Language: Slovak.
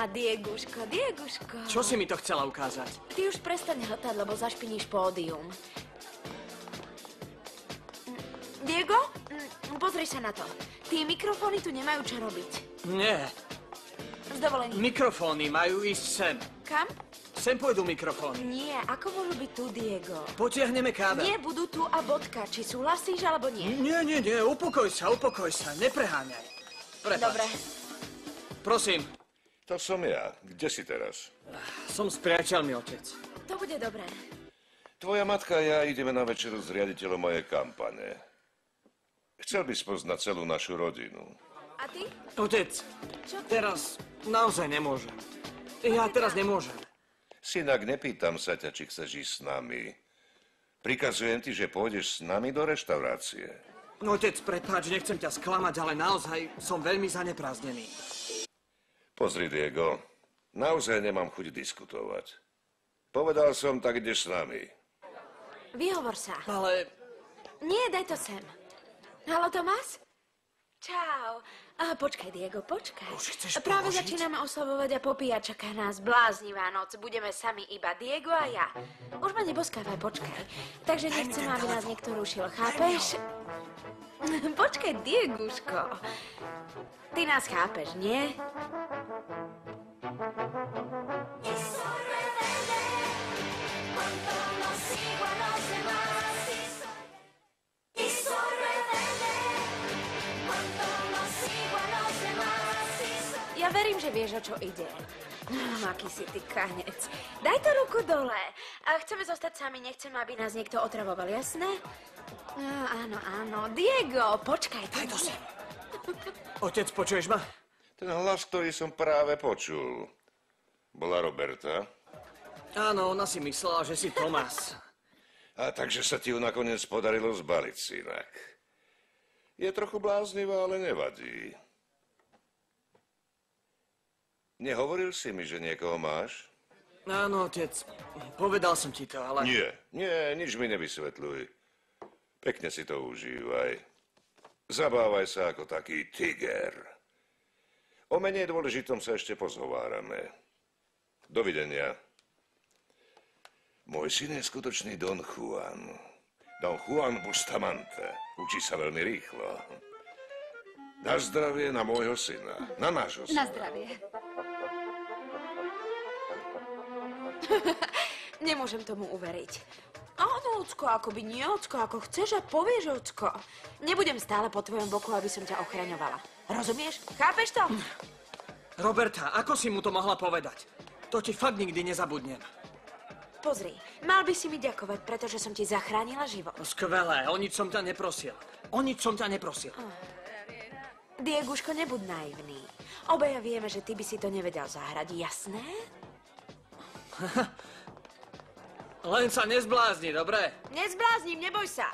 Dieguško, Dieguško. Čo si mi to chcela ukázať? Ty už prestaň hltať, lebo zašpiníš pódium. Diego, pozri sa na to. Tí mikrofóny tu nemajú čo robiť. Nie. S dovolením. Mikrofóny majú ísť sem. Kam? Sem pôjdu mikrofóny. Nie, ako môžu byť tu, Diego? Potiahneme kábel. Nie, budú tu a bodka. Či súhlasíš, alebo nie? Nie, upokoj sa, nepreháňaj. Prepáč. Dobre. Prosím. To som ja. Kde si teraz? Som s priateľmi, otec. To bude dobré. Tvoja matka a ja ideme na večeru s riaditeľom mojej kampane. Chcel by spoznať celú našu rodinu. A ty? Otec, Čo? teraz naozaj nemôžem. Ja teraz nemôžem. Synak, nepýtam sa ťa, či chceš ísť s nami. Prikazujem ti, že pôjdeš s nami do reštaurácie. Otec, prepáč, nechcem ťa sklamať, ale naozaj som veľmi zaneprázdnený. Pozri, Diego, naozaj nemám chuť diskutovať. Povedal som, tak ideš s nami. Vyhovor sa. Ale Nie, daj to sem. Haló, Tomás? Čau. Počkaj, Diego, počkaj. Už chceš Práve položiť? začíname oslavovať a popíjať, čaká nás bláznivá noc. Budeme sami iba Diego a ja. Už ma neboskávaj, počkaj. Takže nechcem, aby nás niekto rušil, chápeš? Počkaj, Dieguško. Ty nás chápeš, nie? Ja verím, že vieš, o čo ide. Aký si ty kanec. Daj to ruku dole. Chceme zostať sami, nechceme, aby nás niekto otravoval, jasné? Áno. Diego, počkaj. daj to sem. Otec, počuješ ma? Ten hlas, ktorý som práve počul, bola Roberta. Áno, ona si myslela, že si Tomás. A takže sa ti ju nakoniec podarilo zbaliť, synak. Je trochu bláznivá, ale nevadí. Nehovoril si mi, že niekoho máš? Áno, otec, povedal som ti to, ale... Nie, nič mi nevysvetľuj. Pekne si to užívaj. Zabávaj sa ako taký tiger. O menej dôležitom sa ešte pozhovárame. Dovidenia. Môj syn je skutočný Don Juan. Don Juan Bustamante. Učí sa veľmi rýchlo. Na zdravie na môjho syna. Na nášho syna. Na zdravie. Nemôžem tomu uveriť. Áno, Ocko, ako by nie, Ocko, ako chceš a povieš, Ocko. Nebudem stále po tvojom boku, aby som ťa ochraňovala. Rozumieš? Chápeš to? Roberta, ako si mu to mohla povedať? To ti fakt nikdy nezabudnem. Pozri, mal by si mi ďakovať, pretože som ti zachránila život. Skvelé, o nič som ťa neprosil. Dieguško, nebuď naivný. Obaja vieme, že ty by si to nevedel zahrať, jasné? Len sa nezblázni, dobre? Nezblázním, neboj sa.